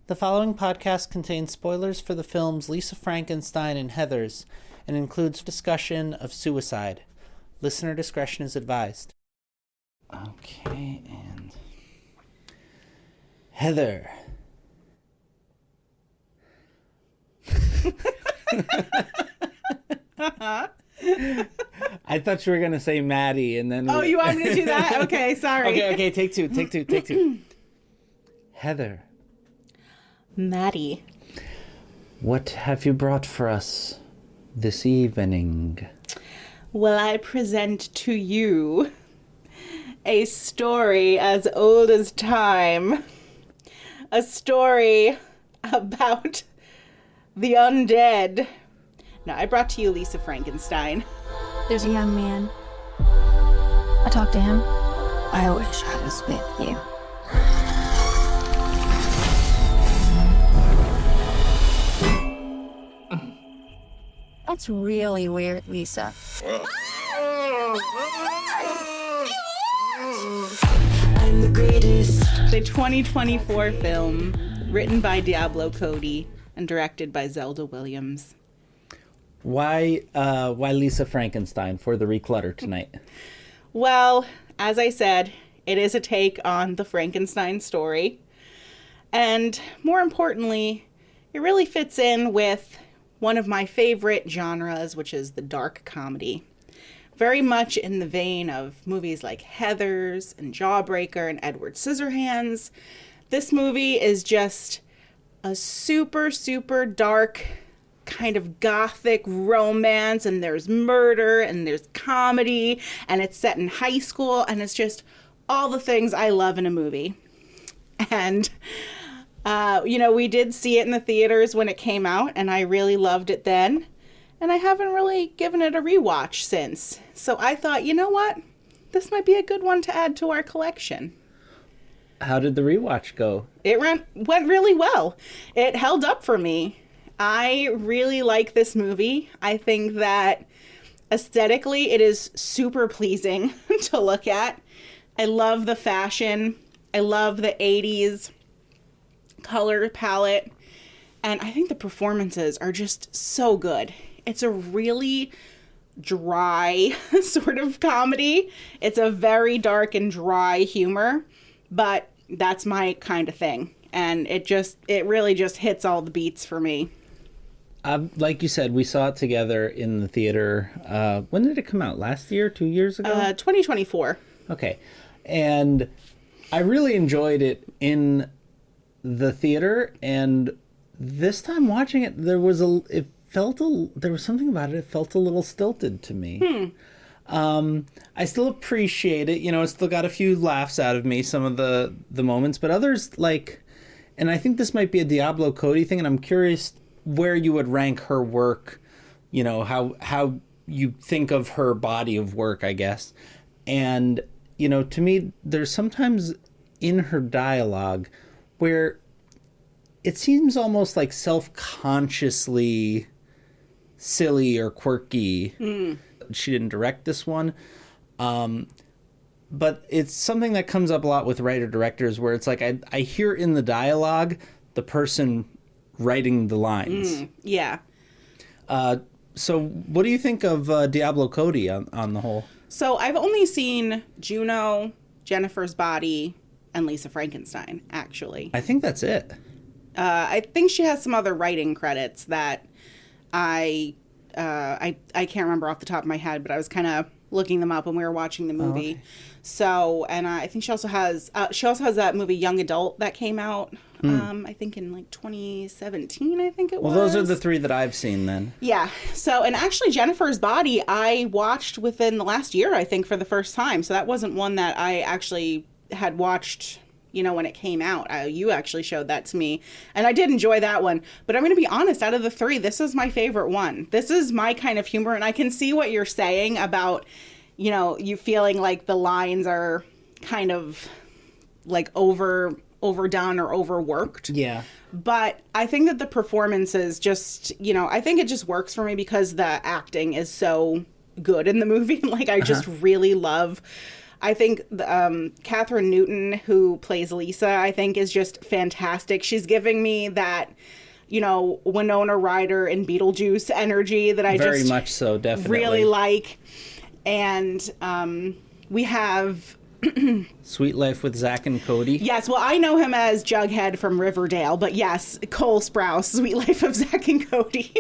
The following podcast contains spoilers for the films Lisa Frankenstein and Heathers and includes discussion of suicide. Listener discretion is advised. Okay, and... Heather. I thought you were going to say Maddie, and then... Oh, you want me to do that? Okay, sorry. Okay, take two. Heather. Maddie. What have you brought for us this evening? Well, I present to you a story as old as time. A story about the undead. Now, I brought to you Lisa Frankenstein. There's a young man. I talked to him. I wish I was with you. That's really weird, Lisa. I'm the greatest. The 2024 film, written by Diablo Cody and directed by Zelda Williams. Why Lisa Frankenstein for the Reclutter tonight? Well, as I said, it is a take on the Frankenstein story. And more importantly, it really fits in with one of my favorite genres, which is the dark comedy. Very much in the vein of movies like Heathers and Jawbreaker and Edward Scissorhands. This movie is just a super, super dark kind of gothic romance, and there's murder and there's comedy, and it's set in high school, and it's just all the things I love in a movie. And we did see it in the theaters when it came out, and I really loved it then, and I haven't really given it a rewatch since. So I thought, you know what, this might be a good one to add to our collection. How did the rewatch go? It went really well. It held up for me. I really like this movie. I think that aesthetically it is super pleasing to look at. I love the fashion. I love the 80s color palette. And I think the performances are just so good. It's a really dry sort of comedy. It's a very dark and dry humor, but that's my kind of thing. And it really just hits all the beats for me. Like you said, we saw it together in the theater. When did it come out? Last year? 2 years ago? 2024. Okay. And I really enjoyed it in the theater. And this time watching it, there was something about it. It felt a little stilted to me. I still appreciate it. It still got a few laughs out of me, some of the moments. But others, and I think this might be a Diablo Cody thing, and I'm curious where you would rank her work, how you think of her body of work, I guess. And, to me, there's sometimes in her dialogue where it seems almost like self-consciously silly or quirky. She didn't direct this one. But it's something that comes up a lot with writer-directors where it's like I hear in the dialogue the person writing the lines. Yeah. So what do you think of Diablo Cody on the whole? So I've only seen Juno, Jennifer's Body, and Lisa Frankenstein, actually. I think that's it. I think she has some other writing credits that I can't remember off the top of my head, but I was kind of looking them up when we were watching the movie. Okay. So, and I think she also has that movie Young Adult that came out, I think in 2017, I think it was. Well, those are the three that I've seen then. Yeah. So, and actually Jennifer's Body, I watched within the last year, I think, for the first time. So that wasn't one that I actually had watched, when it came out. You actually showed that to me, and I did enjoy that one. But I'm going to be honest, out of the three, this is my favorite one. This is my kind of humor, and I can see what you're saying about, you feeling like the lines are kind of overdone or overworked. Yeah. But I think that the performances just, I think it just works for me because the acting is so good in the movie. I just really love I think Catherine Newton, who plays Lisa, I think is just fantastic. She's giving me that, you know, Winona Ryder and Beetlejuice energy that I Very just much so, definitely. really like. And we have... Sweet Life with Zack and Cody. Yes, well, I know him as Jughead from Riverdale, but yes, Cole Sprouse, Sweet Life of Zack and Cody,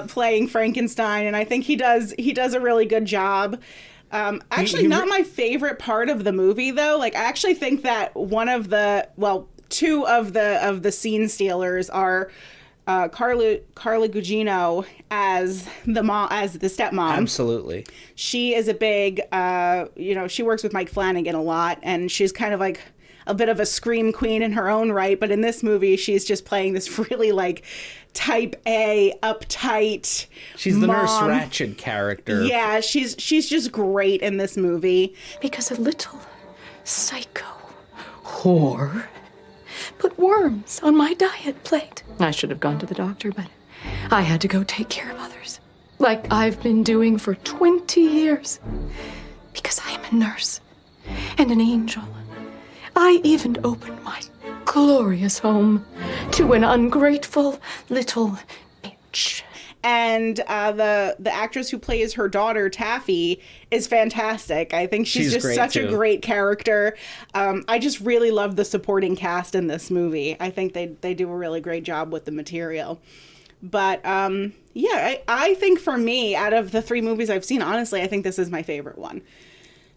playing Frankenstein, and I think he does a really good job. Actually, not my favorite part of the movie, though. Like, I actually think that two of the scene stealers are Carla Gugino as the stepmom. Absolutely. She is a big, she works with Mike Flanagan a lot, and she's kind of like a bit of a scream queen in her own right. But in this movie, she's just playing this really like type A, uptight. She's the mom. Nurse Ratched character. Yeah, she's just great in this movie. Because a little psycho whore put worms on my diet plate. I should have gone to the doctor, but I had to go take care of others. Like I've been doing for 20 years. Because I am a nurse and an angel. I even opened my glorious home to an ungrateful little bitch. And the actress who plays her daughter, Taffy, is fantastic. I think she's just such a great character. I just really love the supporting cast in this movie. I think they do a really great job with the material. But I think for me, out of the 3 movies I've seen, honestly, I think this is my favorite one.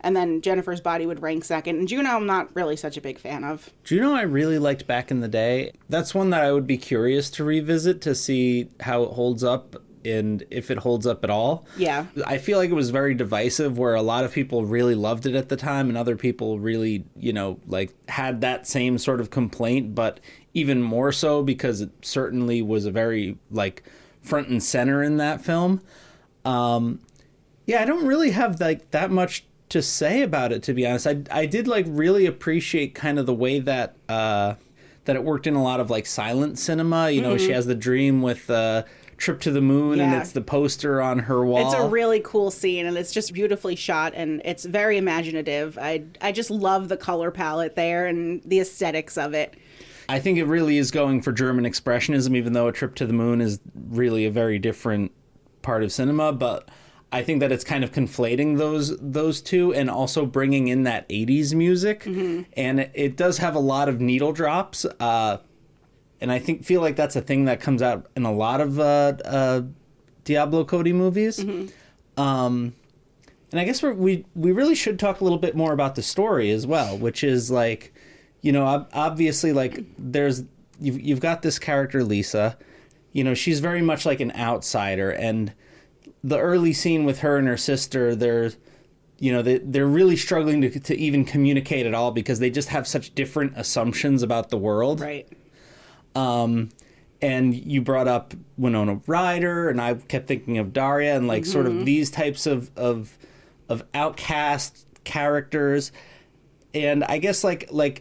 And then Jennifer's Body would rank second. And Juno, I'm not really such a big fan of. Juno, I really liked back in the day. That's one that I would be curious to revisit to see how it holds up and if it holds up at all. Yeah. I feel like it was very divisive, where a lot of people really loved it at the time and other people really, had that same sort of complaint, but even more so because it certainly was a very, front and center in that film. I don't really have, that much to say about it, to be honest. I did really appreciate kind of the way that it worked in a lot of silent cinema. You know, she has the dream with Trip to the Moon, and it's the poster on her wall. It's a really cool scene, and it's just beautifully shot, and it's very imaginative. I just love the color palette there and the aesthetics of it. I think it really is going for German expressionism, even though A Trip to the Moon is really a very different part of cinema, but I think that it's kind of conflating those two and also bringing in that 80s music. Mm-hmm. And it does have a lot of needle drops. And I feel like that's a thing that comes out in a lot of Diablo Cody movies. Mm-hmm. And I guess we really should talk a little bit more about the story as well, which is obviously there's you've got this character Lisa. She's very much like an outsider, and the early scene with her and her sister, they're really struggling to even communicate at all because they just have such different assumptions about the world. Right. And you brought up Winona Ryder, and I kept thinking of Daria and sort of these types of outcast characters. And I guess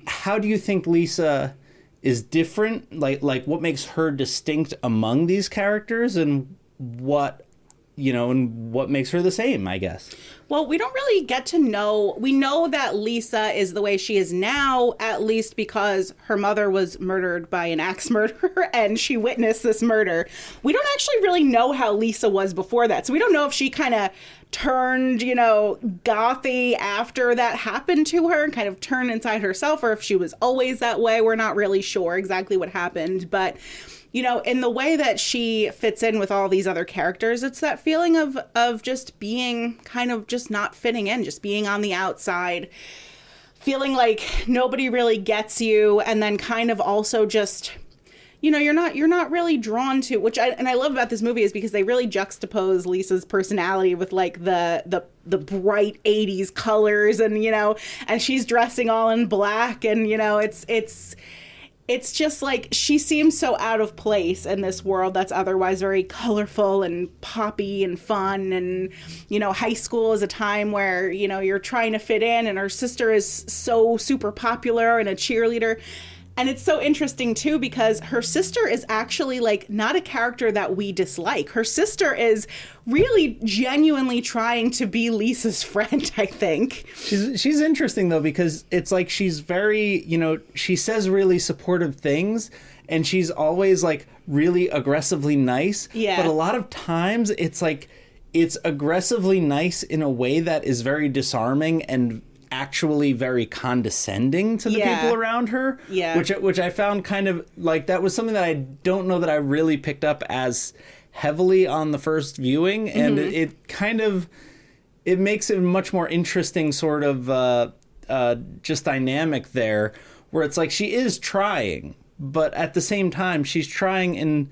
how do you think Lisa is different? What makes her distinct among these characters, and what makes her the same, I guess? Well, we don't really get to know. We know that Lisa is the way she is now, at least because her mother was murdered by an axe murderer and she witnessed this murder. We don't actually really know how Lisa was before that. So we don't know if she kind of turned, gothy after that happened to her and kind of turned inside herself, or if she was always that way. We're not really sure exactly what happened, but in the way that she fits in with all these other characters, it's that feeling of just being kind of just not fitting in, just being on the outside, feeling like nobody really gets you, and then kind of also just, you're not really drawn to, which I love about this movie is because they really juxtapose Lisa's personality with the bright 80s colors, and and she's dressing all in black, and it's just she seems so out of place in this world that's otherwise very colorful and poppy and fun. And, high school is a time where, you're trying to fit in, and her sister is so super popular and a cheerleader. And it's so interesting, too, because her sister is actually, like, not a character that we dislike. Her sister is really genuinely trying to be Lisa's friend, I think. She's interesting, though, because it's like she's very, she says really supportive things, and she's always, like, really aggressively nice. Yeah. But a lot of times, it's like, it's aggressively nice in a way that is very disarming and actually very condescending to the people around her. Yeah. Which I found kind of, like, that was something that I don't know that I really picked up as heavily on the first viewing. And it kind of, it makes it a much more interesting sort of just dynamic there, where it's like she is trying, but at the same time, she's trying in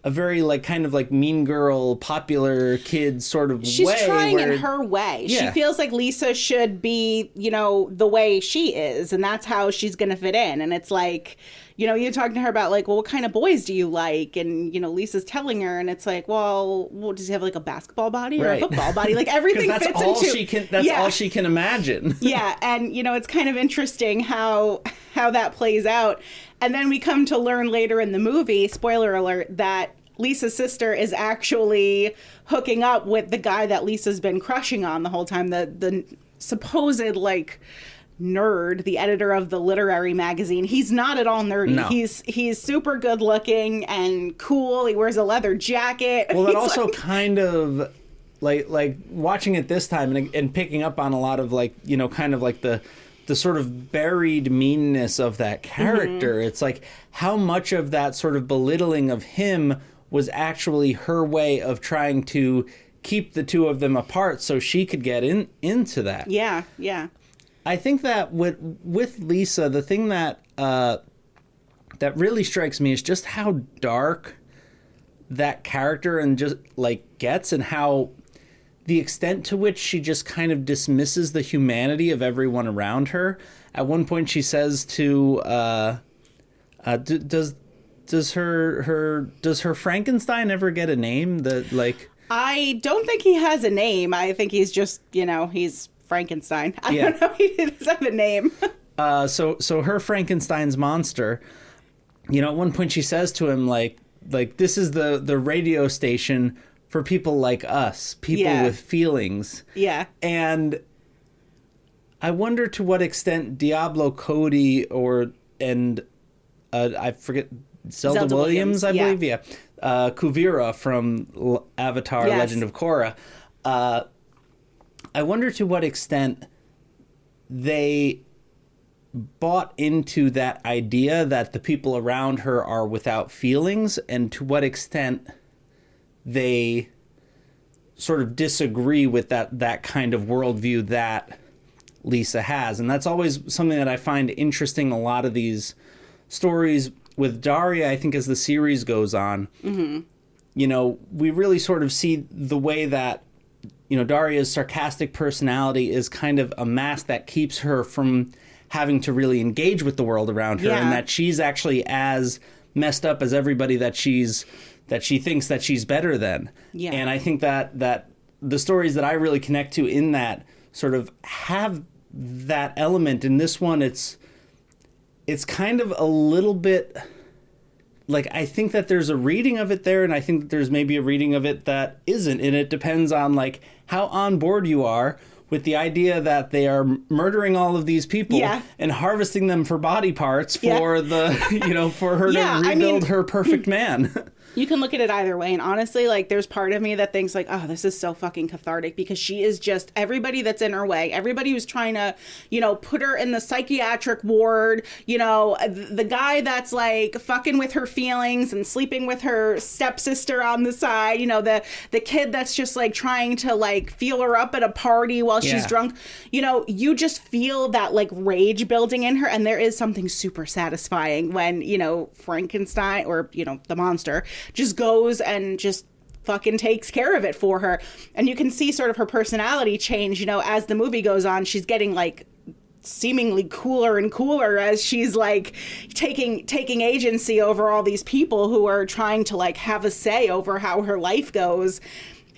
a very, like, kind of like mean girl, popular kid sort of way. She's trying in her way. Yeah. She feels like Lisa should be, the way she is, and that's how she's going to fit in. And it's like, you're talking to her about, like, well, what kind of boys do you like? And, Lisa's telling her, and it's like, well, does he have, like, a basketball body or a football body? Like, everything that's fits all into... That's all she can imagine. Yeah, and, it's kind of interesting how that plays out. And then we come to learn later in the movie, spoiler alert, that Lisa's sister is actually hooking up with the guy that Lisa's been crushing on the whole time, the supposed, like, nerd, the editor of the literary magazine. He's not at all nerdy. No. He's super good looking and cool. He wears a leather jacket. Well, that also kind of like watching it this time and picking up on a lot of, like, kind of like the sort of buried meanness of that character. It's like how much of that sort of belittling of him was actually her way of trying to keep the two of them apart so she could get into that. Yeah, yeah. I think that with Lisa, the thing that that really strikes me is just how dark that character and just, like, gets, and how the extent to which she just kind of dismisses the humanity of everyone around her. At one point she says to does her Frankenstein ever get a name? I don't think he has a name. I think he's just, he's Frankenstein. I don't know. He doesn't have a name. So her Frankenstein's monster, at one point she says to him, like this is the radio station for people like us, people with feelings. Yeah. And I wonder to what extent Diablo Cody I forget, Zelda Williams, I believe. Yeah. Kuvira from Avatar, Legend of Korra. I wonder to what extent they bought into that idea that the people around her are without feelings, and to what extent they sort of disagree with that kind of worldview that Lisa has. And that's always something that I find interesting. A lot of these stories with Daria, I think, as the series goes on, we really sort of see the way that, Daria's sarcastic personality is kind of a mask that keeps her from having to really engage with the world around her, and that she's actually as messed up as everybody that she thinks that she's better than. Yeah. And I think that the stories that I really connect to in that sort of have that element. In this one, it's kind of a little bit like, I think that there's a reading of it there, and I think that there's maybe a reading of it that isn't, and it depends on, like, how on board you are with the idea that they are murdering all of these people and harvesting them for body parts for the, for her to rebuild her perfect man. You can look at it either way. And honestly, like, there's part of me that thinks, like, oh, this is so fucking cathartic, because she is just everybody that's in her way. Everybody who's trying to, put her in the psychiatric ward, the guy that's, like, fucking with her feelings and sleeping with her stepsister on the side, the kid that's just, like, trying to, like, feel her up at a party while she's drunk. You just feel that, like, rage building in her. And there is something super satisfying when, Frankenstein or, the monster just goes and just fucking takes care of it for her. And you can see sort of her personality change, as the movie goes on. She's getting, like, seemingly cooler and cooler as she's, like, taking agency over all these people who are trying to, like, have a say over how her life goes.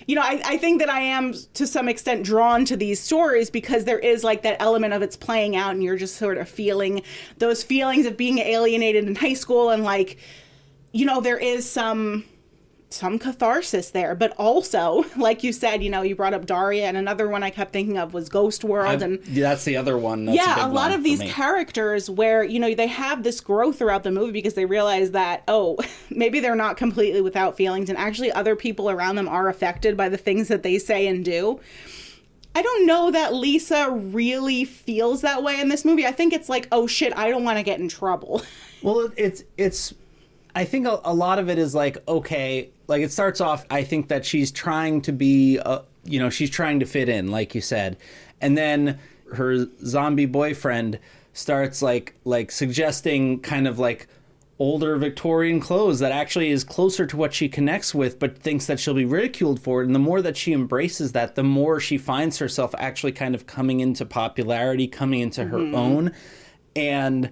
you know, I think that I am to some extent drawn to these stories because there is like that element of it's playing out and you're just sort of feeling those feelings of being alienated in high school. And like, you know, there is some catharsis there, but also, like you said, you know, you brought up Daria, and another one I kept thinking of was Ghost World. That's the other one. That's a lot of these characters where, you know, they have this growth throughout the movie because they realize that, oh, maybe they're not completely without feelings, and actually other people around them are affected by the things that they say and do. I don't know that Lisa really feels that way in this movie. I think it's like, oh shit, I don't want to get in trouble. Well, it's I think a lot of it is like, okay, like it starts off, I think that she's trying to be, you know, she's trying to fit in, like you said. And then her zombie boyfriend starts like suggesting kind of like older Victorian clothes that actually is closer to what she connects with, but thinks that she'll be ridiculed for it. And the more that she embraces that, the more she finds herself actually kind of coming into popularity, coming into her own. And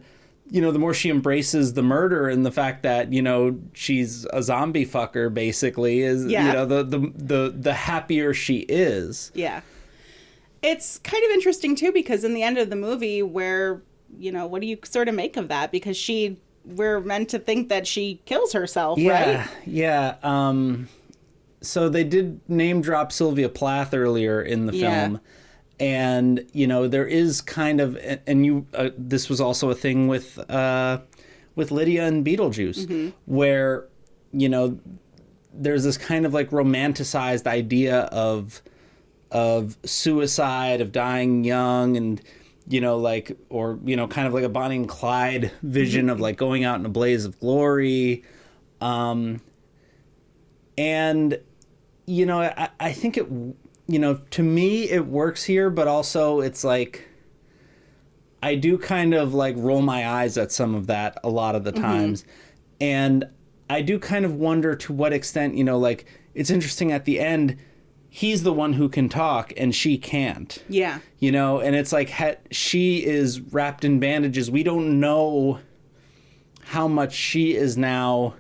you know, the more she embraces the murder and the fact that, you know, she's a zombie fucker, basically, is, you know, the happier she is. Yeah. It's kind of interesting, too, because in the end of the movie where, you know, what do you sort of make of that? Because we're meant to think that she kills herself, right? Yeah. So they did name drop Sylvia Plath earlier in the film. And, you know, there is kind of, and you, this was also a thing with Lydia and Beetlejuice, where, you know, there's this kind of like romanticized idea of suicide, of dying young, and, you know, like, or, you know, kind of like a Bonnie and Clyde vision of like going out in a blaze of glory. And, you know, I think it, you know, to me, it works here, but also it's like, I do kind of like roll my eyes at some of that a lot of the times. And I do kind of wonder to what extent, you know, like, it's interesting at the end, he's the one who can talk and she can't. Yeah. You know, and it's like she is wrapped in bandages. We don't know how much she is now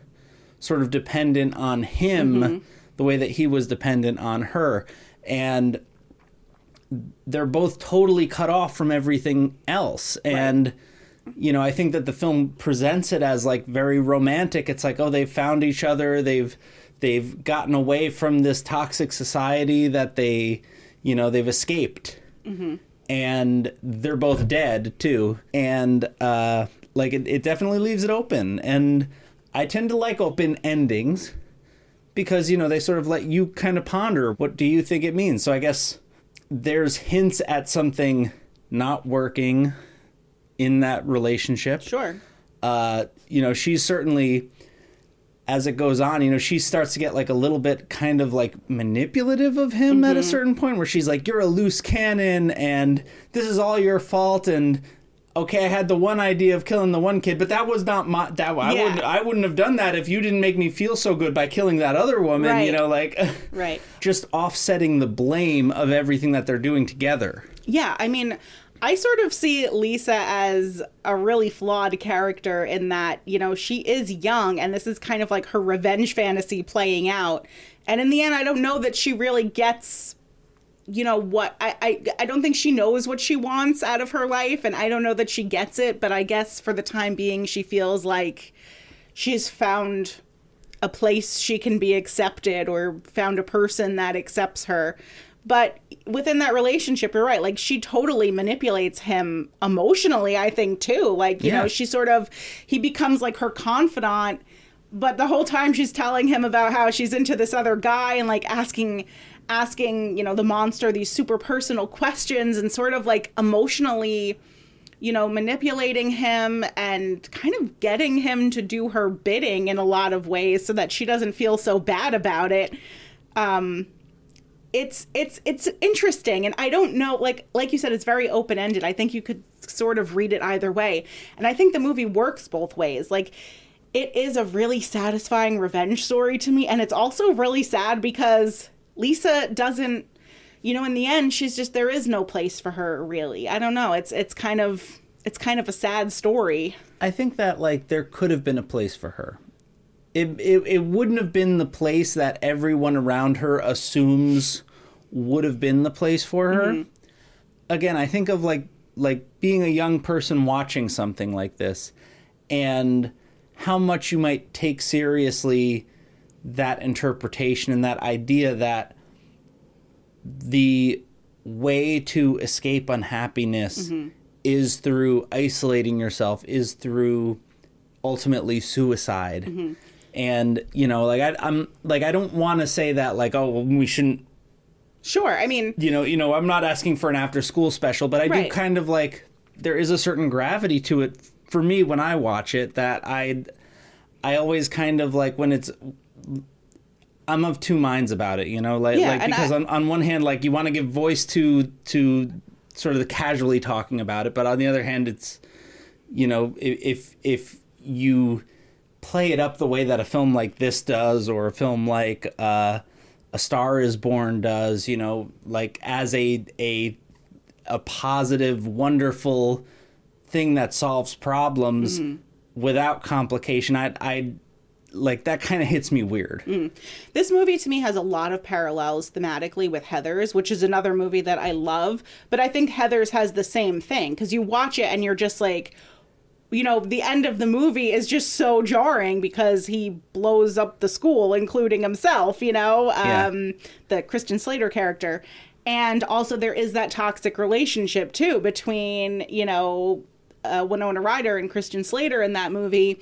sort of dependent on him the way that he was dependent on her. And they're both totally cut off from everything else. And, you know, I think that the film presents it as like very romantic. It's like, oh, they've found each other. They've gotten away from this toxic society that they've escaped. And they're both dead too. And, like it definitely leaves it open. And I tend to like open endings, because, you know, they sort of let you kind of ponder, what do you think it means? So I guess there's hints at something not working in that relationship. Sure. You know, she's certainly, as it goes on, you know, she starts to get like a little bit kind of like manipulative of him at a certain point, where she's like, you're a loose cannon and this is all your fault, and okay, I had the one idea of killing the one kid, but that was not I wouldn't have done that if you didn't make me feel so good by killing that other woman, you know, like just offsetting the blame of everything that they're doing together. Yeah, I mean, I sort of see Lisa as a really flawed character in that, you know, she is young and this is kind of like her revenge fantasy playing out. And in the end, I don't know that she really gets, you know, what I don't think she knows what she wants out of her life, and I don't know that she gets it, but I guess for the time being she feels like she's found a place she can be accepted, or found a person that accepts her. But within that relationship, you're right, like she totally manipulates him emotionally, I think, too. Like, you know, he becomes like her confidant, but the whole time she's telling him about how she's into this other guy, and like asking, you know, the monster these super personal questions, and sort of like emotionally, you know, manipulating him and kind of getting him to do her bidding in a lot of ways so that she doesn't feel so bad about it. It's interesting, and I don't know, like you said, it's very open-ended. I think you could sort of read it either way. And I think the movie works both ways. Like, it is a really satisfying revenge story to me, and it's also really sad because Lisa doesn't, you know, in the end, she's just, there is no place for her, really. I don't know. It's kind of a sad story. I think that, like, there could have been a place for her. it wouldn't have been the place that everyone around her assumes would have been the place for her. Mm-hmm. Again, I think of like being a young person watching something like this and how much you might take seriously that interpretation and that idea that the way to escape unhappiness mm-hmm. is through isolating yourself, is through ultimately suicide. Mm-hmm. And, you know, like I'm like, I don't want to say that like, oh, well, we shouldn't. Sure. I mean, you know, I'm not asking for an after school special, but I do kind of like, there is a certain gravity to it for me when I watch it that I always kind of like when it's, I'm of two minds about it, you know, because on one hand, like you want to give voice to sort of the casually talking about it. But on the other hand, it's, you know, if you play it up the way that a film like this does, or a film like A Star Is Born does, you know, like as a positive, wonderful thing that solves problems mm-hmm. without complication, I like that kind of hits me weird. Mm. This movie to me has a lot of parallels thematically with Heathers, which is another movie that I love. But I think Heathers has the same thing because you watch it and you're just like, you know, the end of the movie is just so jarring because he blows up the school, including himself, you know, the Christian Slater character. And also there is that toxic relationship, too, between, you know, Winona Ryder and Christian Slater in that movie.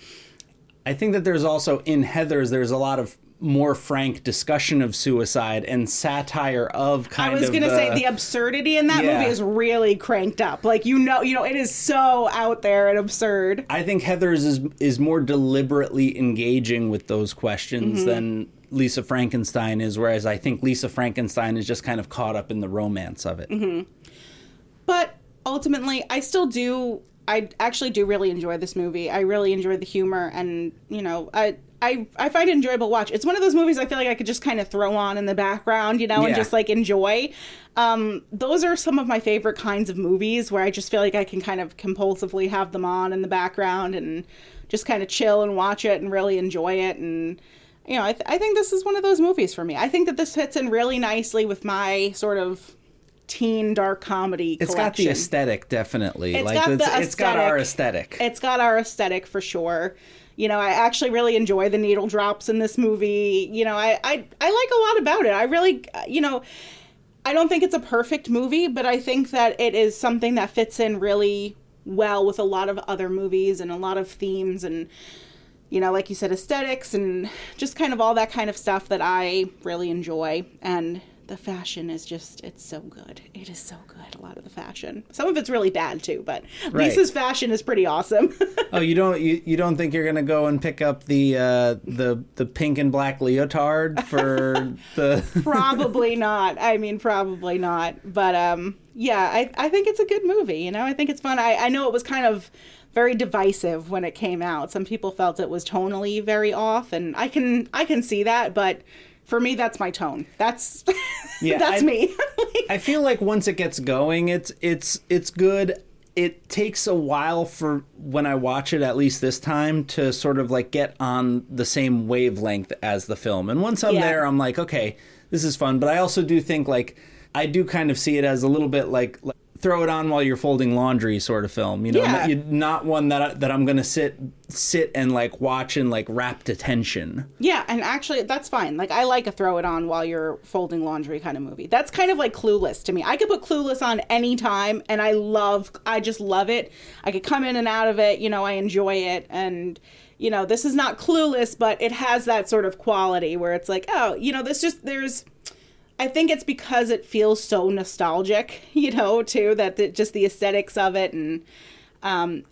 I think that there's also, in Heathers, there's a lot of more frank discussion of suicide and satire of kind of I was going to say the absurdity in that movie is really cranked up. Like, you know, it is so out there and absurd. I think Heathers is more deliberately engaging with those questions mm-hmm. than Lisa Frankenstein is, whereas I think Lisa Frankenstein is just kind of caught up in the romance of it. Mm-hmm. But ultimately, I actually do really enjoy this movie. I really enjoy the humor, and, you know, I find it enjoyable to watch. It's one of those movies I feel like I could just kind of throw on in the background, you know, and just, like, enjoy. Those are some of my favorite kinds of movies where I just feel like I can kind of compulsively have them on in the background and just kind of chill and watch it and really enjoy it. And, you know, I think this is one of those movies for me. I think that this fits in really nicely with my sort of teen dark comedy collection. It's got the aesthetic, definitely. It's got our aesthetic. It's got our aesthetic for sure. You know, I actually really enjoy the needle drops in this movie. You know, I like a lot about it. I really, you know, I don't think it's a perfect movie, but I think that it is something that fits in really well with a lot of other movies and a lot of themes and, you know, like you said, aesthetics and just kind of all that kind of stuff that I really enjoy. And the fashion is just, it's so good. It is so good, a lot of the fashion. Some of it's really bad, too, but Lisa's fashion is pretty awesome. Oh, you don't think you're going to go and pick up the pink and black leotard for the... Probably not. I mean, probably not. But, yeah, I think it's a good movie, you know? I think it's fun. I know it was kind of very divisive when it came out. Some people felt it was tonally very off, and I can see that, but... For me, that's my tone. That's me. I feel like once it gets going, it's good. It takes a while for when I watch it, at least this time, to sort of like get on the same wavelength as the film. And once I'm there, I'm like, okay, this is fun. But I also do think like I do kind of see it as a little bit like throw it on while you're folding laundry sort of film, you know, not one that I'm going to sit and like watch and like rapt attention. Yeah. And actually that's fine. Like I like a throw it on while you're folding laundry kind of movie. That's kind of like Clueless to me. I could put Clueless on any time and I just love it. I could come in and out of it. You know, I enjoy it. And, you know, this is not Clueless, but it has that sort of quality where it's like, oh, you know, I think it's because it feels so nostalgic, you know, too, that just the aesthetics of it and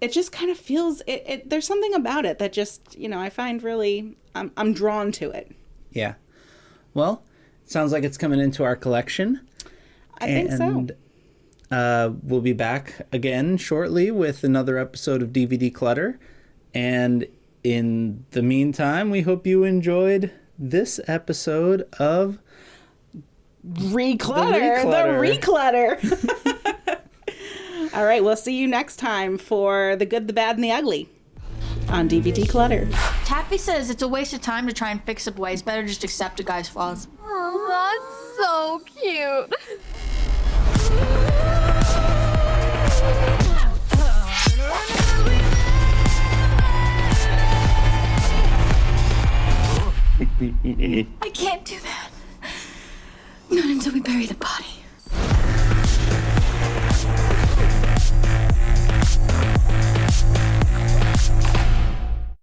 it just kind of feels there's something about it that just, you know, I find really I'm drawn to it. Yeah. Well, it sounds like it's coming into our collection. I think so. We'll be back again shortly with another episode of DVD Clutter. And in the meantime, we hope you enjoyed this episode of Reclutter. All right, we'll see you next time for The Good, the Bad, and the Ugly. on DVD Clutter. Taffy says it's a waste of time to try and fix a boy. It's better just accept a guy's flaws. Oh, that's so cute. I can't do that. Not until we bury the body.